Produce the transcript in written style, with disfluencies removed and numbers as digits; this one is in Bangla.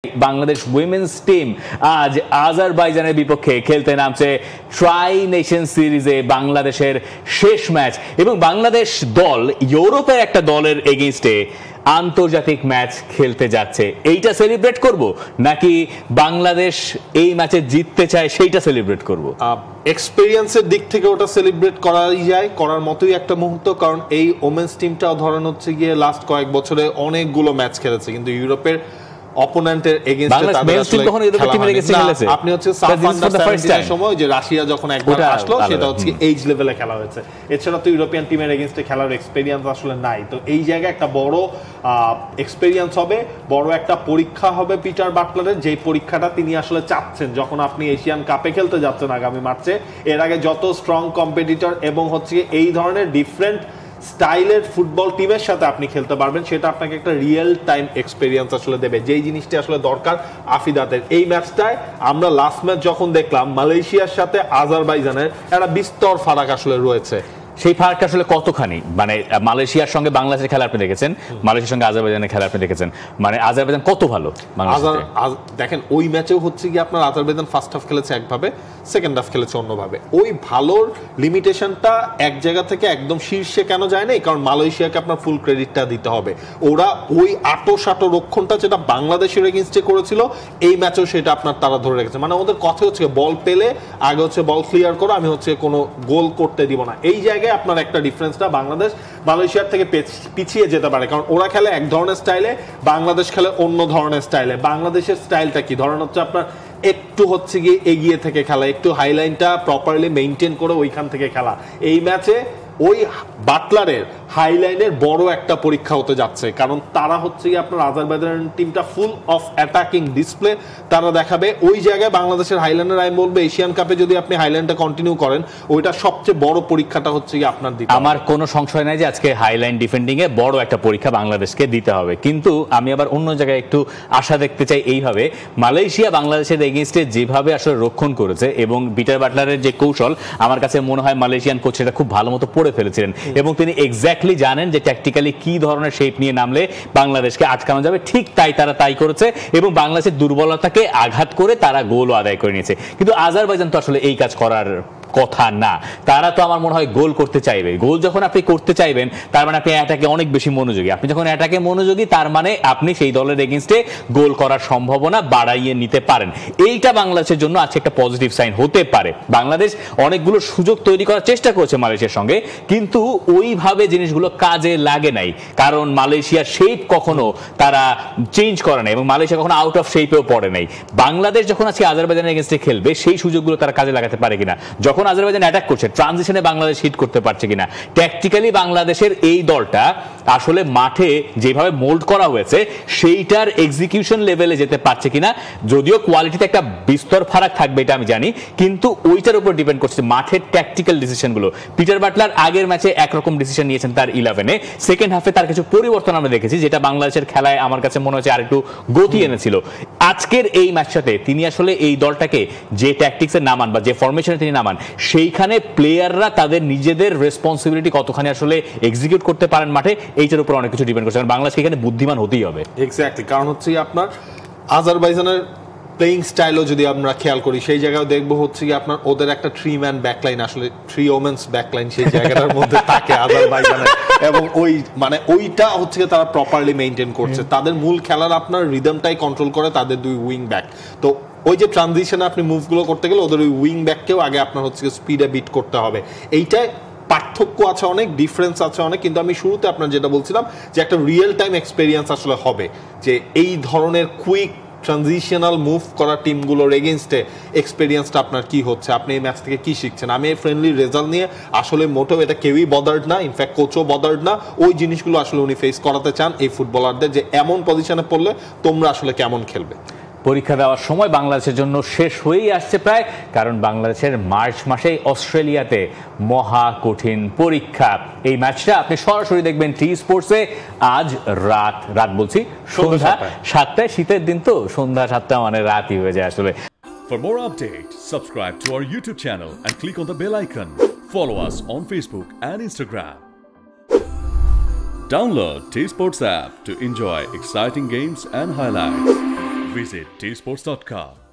বাংলাদেশ উইমেন্স টিম আজ আজারবাইজানের বিপক্ষে খেলতে নামছে ট্রাই নেশন সিরিজে বাংলাদেশের শেষ ম্যাচ এবং বাংলাদেশ দল ইউরোপের একটা দলের এগেইনস্টে আন্তর্জাতিক ম্যাচ খেলতে যাচ্ছে। এইটা সেলিব্রেট করব নাকি বাংলাদেশ এই ম্যাচে জিততে চায় সেইটা সেলিব্রেট করব? এক্সপেরিয়েন্সের দিক থেকে ওটা সেলিব্রেট করাই যায়, করার মতোই একটা মুহূর্ত। কারণ এই ওমেন্স টিমটাও ধরেন হচ্ছে গিয়ে লাস্ট কয়েক বছরে অনেকগুলো ম্যাচ খেলেছে, কিন্তু ইউরোপের অপোনেন্টের এগেইনস্টে তাদের আসলে আপনি হচ্ছে সাফ আন্ডার 17 এর সময় যে রাশিয়া যখন একবার আসলো সেটা হচ্ছে এইজ লেভেলে খেলা হয়েছে। এছাড়া তো ইউরোপিয়ান টিমের এগেইনস্টে খেলার এক্সপেরিয়েন্স আসলে নাই। তো এই জায়গায় একটা বড় এক্সপেরিয়েন্স হবে, বড় একটা পরীক্ষা হবে পিটার বাটলারের, যেই পরীক্ষাটা তিনি আসলে চাচ্ছেন যখন আপনি এশিয়ান কাপে খেলতে যাচ্ছেন আগামী মার্চে। এর আগে যত স্ট্রং কম্পিটিটর এবং হচ্ছে এই ধরনের ডিফারেন্ট স্টাইলের ফুটবল টিমের সাথে আপনি খেলতে পারবেন, সেটা আপনাকে একটা রিয়েল টাইম এক্সপেরিয়েন্স আসলে দেবে, যেই জিনিসটি আসলে দরকার আফিদাতের। এই ম্যাচটায় আমরা লাস্ট ম্যাচ যখন দেখলাম মালয়েশিয়ার সাথে আজারবাইজানের একটা বিস্তর ফারাক আসলে রয়েছে। সেই ফারাকটা আসলে কতখানি? মানে মালয়েশিয়ার সঙ্গে বাংলাদেশের খেলা আপনি দেখেছেন, মালয়েশিয়ার সঙ্গে আজারবাইজানের খেলা আপনি দেখেছেন, মানে আজারবাইজান কত ভালো। দেখেন ওই ম্যাচেও হচ্ছে কি আপনার আজারবাইজান ফার্স্ট হাফ খেলেছে একভাবে, সেকেন্ড হাফ খেলেছে অন্যভাবে। ওই ভালোর লিমিটেশনটা এক জায়গা থেকে একদম শীর্ষে কেন যায় না? কারণ মালয়েশিয়াকে আপনার ফুল ক্রেডিটটা দিতে হবে। ওরা ওই আটো রক্ষণটা যেটা বাংলাদেশের এগেইনস্টে করেছিল এই ম্যাচেও সেটা আপনার তারা ধরে রেখেছে। মানে ওদের কথা হচ্ছে বল পেলে আগে হচ্ছে বল ক্লিয়ার করো, আমি হচ্ছে কোনো গোল করতে দিব না। এই জায়গায় আপনার একটা ডিফারেন্সটা বাংলাদেশ মালয়েশিয়ার থেকে পিছিয়ে যেতে পারে, কারণ ওরা খেলে এক ধরনের স্টাইলে, বাংলাদেশ খেলে অন্য ধরনের স্টাইলে। বাংলাদেশের স্টাইলটা কি ধরেন হচ্ছে আপনার একটু হচ্ছে গিয়ে এগিয়ে থেকে খেলা, একটু হাইলাইনটা প্রপারলি মেইনটেইন করে ওইখান থেকে খেলা। এই ম্যাচে ওই বাটলারের হাইলাইনের বড় একটা পরীক্ষা হতে যাচ্ছে, কারণ তারা হচ্ছে গিয়ে আপনার আজারবাইজান টিমটা ফুল অফ অ্যাটাকিং ডিসপ্লে তারা দেখাবে। ওই জায়গায় বাংলাদেশের হাইলাইনের আমি বলবো এশিয়ান কাপে যদি আপনি হাইলাইনটা কন্টিনিউ করেন, ওইটা সবচেয়ে বড় পরীক্ষাটা হচ্ছে গিয়ে আপনার দিতে। আমার কোনো সংশয় নাই যে আজকে হাইলাইন ডিফেন্ডিং এ বড় একটা পরীক্ষা বাংলাদেশকে দিতে হবে, কিন্তু আমি আবার অন্য জায়গায় একটু আশা দেখতে চাই। এইভাবে মালয়েশিয়া বাংলাদেশের এগেইনস্টে যেভাবে আসলে রক্ষণ করেছে এবং পিটার বাটলারের যে কৌশল, আমার কাছে মনে হয় মালয়েশিয়ান কোচ সেটা খুব ভালো মতো পড়ে ফেলেছিলেন এবং তিনি এক্স্যাক্টলি জানেন যে ট্যাকটিক্যালি কি ধরনের শেপ নিয়ে নামলে বাংলাদেশকে আটকানো যাবে। ঠিক তাই করেছে এবং বাংলাদেশের দুর্বলতাকে আঘাত করে তারা গোলও আদায় করে নিয়েছে। কিন্তু আজারবাইজান তো আসলে এই কাজ করার কথা না। তারা তো আমার মনে হয় গোল করতে চাইবে। গোল যখন আপনি করতে চাইবেন তার মানে আপনি অ্যাটাকে অনেক বেশি মনোযোগী। আপনি যখন অ্যাটাকে মনোযোগী তার মানে আপনি সেই দলের এগেইনস্টে গোল করার সম্ভাবনা বাড়াইয়ে নিতে পারেন। এইটা বাংলাদেশের জন্য আজকে একটা পজিটিভ সাইন হতে পারে। বাংলাদেশ অনেকগুলো সুযোগ তৈরি করার চেষ্টা করেছে মালয়েশিয়ার সঙ্গে, কিন্তু ওইভাবে জিনিসগুলো কাজে লাগে নাই, কারণ মালয়েশিয়ার শেপ কখনো তারা চেঞ্জ করে নাই এবং মালয়েশিয়া কখনো আউট অফ শেপেও পড়ে নাই। বাংলাদেশ যখন আজকে আজারবাইজানের এগেইনস্টে খেলবে সেই সুযোগগুলো তারা কাজে লাগাতে পারে কিনা, যখন আজারবাইজান অ্যাটাক করছে ট্রানজিশনে বাংলাদেশ হিট করতে পারছে কিনা, ট্যাকটিক্যালি বাংলাদেশের এই দলটা আসলে মাঠে যেভাবে মোল্ড করা হয়েছে সেইটার এক্সিকিউশন লেভেলে যেতে পারছে কিনা। যদিও কোয়ালিটিতে একটা বিস্তর ফারাক থাকবে এটা আমি জানি, কিন্তু ওইটার উপর ডিপেন্ড করছে মাঠের ট্যাকটিক্যাল ডিসিশনগুলো। পিটার বাটলার আগের ম্যাচে একরকম ডিসিশন নিয়েছেন তার 11-এ, সেকেন্ড হাফে তার কিছু পরিবর্তন আমরা দেখেছি যেটা বাংলাদেশের খেলায় আমার কাছে মনে হচ্ছে আরেকটু গতি এনেছিল। আজকের এই ম্যাচটাতে তিনি আসলে এই দলটাকে যে ট্যাকটিক্সে নামান বা যে ফরমেশনে তিনি নামান, সেইখানে প্লেয়াররা তাদের নিজেদের রেসপন্সিবিলিটি কতখানি আসলে এক্সিকিউট করতে পারেন মাঠে, এইটার উপর অনেক কিছু ডিপেন্ড করছে। কারণ বাংলাদেশকে এখানে বুদ্ধিমান হতেই হবে। এক্স্যাক্টলি, কারণ হচ্ছে আপনার আজারবাইজানের প্লেইং স্টাইলও যদি আমরা খেয়াল করি সেই জায়গায় দেখবো হচ্ছে কি আপনার ওদের একটা 3-ম্যান ব্যাকলাইন, আসলে 3 ওমেন্স ব্যাকলাইন সেই জায়গাটার মধ্যে থাকে আজারবাইজানের, এবং ওই মানে ওইটা হচ্ছে তারা প্রপারলি মেইনটেইন করছে। তাদের মূল খেলার আপনার রিদমটাই কন্ট্রোল করে তাদের 2 উইং ব্যাক। তো ওই যে ট্রানজিশনে আপনি মুভগুলো করতে গেলে ওদের ওই উইং ব্যাককেও আগে আপনার হচ্ছে স্পিডে বিট করতে হবে। এইটাই পার্থক্য আছে অনেক, ডিফারেন্স আছে অনেক, কিন্তু আমি শুরুতে আপনার যেটা বলছিলাম যে একটা রিয়েল টাইম এক্সপেরিয়েন্স আসলে হবে যে এই ধরনের কুইক ট্রানজিশনাল মুভ করা টিমগুলোর এগেইনস্টে এক্সপেরিয়েন্সটা আপনার কি হচ্ছে, আপনি এই ম্যাচ থেকে কি শিখছেন। আমি এই ফ্রেন্ডলি রেজাল্ট নিয়ে আসলে মোটেও এটা কেউই বদার্ড না, ইনফ্যাক্ট কোচও বদার্ড না। ওই জিনিসগুলো আসলে উনি ফেস করাতে চান এই ফুটবলারদের, যে এমন পজিশনে পড়লে তোমরা আসলে কেমন খেলবে। পরীক্ষা দেওয়ার সময় বাংলাদেশের জন্য শেষ হয়েই আসছে প্রায়, কারণ বাংলাদেশের মার্চ মাসেই অস্ট্রেলিয়াতে মহা কঠিন পরীক্ষা। এই ম্যাচটা আপনি সরাসরি দেখবেন টি স্পোর্টসে আজ রাত বলছি সন্ধ্যা 7টায়। শীতের দিন তো সন্ধ্যা 7টা মানে রাতই হয়ে যায় আসলে। For more updates, subscribe to our YouTube channel and click on the bell icon. Follow us on Facebook and Instagram. Download T Sports app to enjoy exciting games and highlights. Visit tsports.com.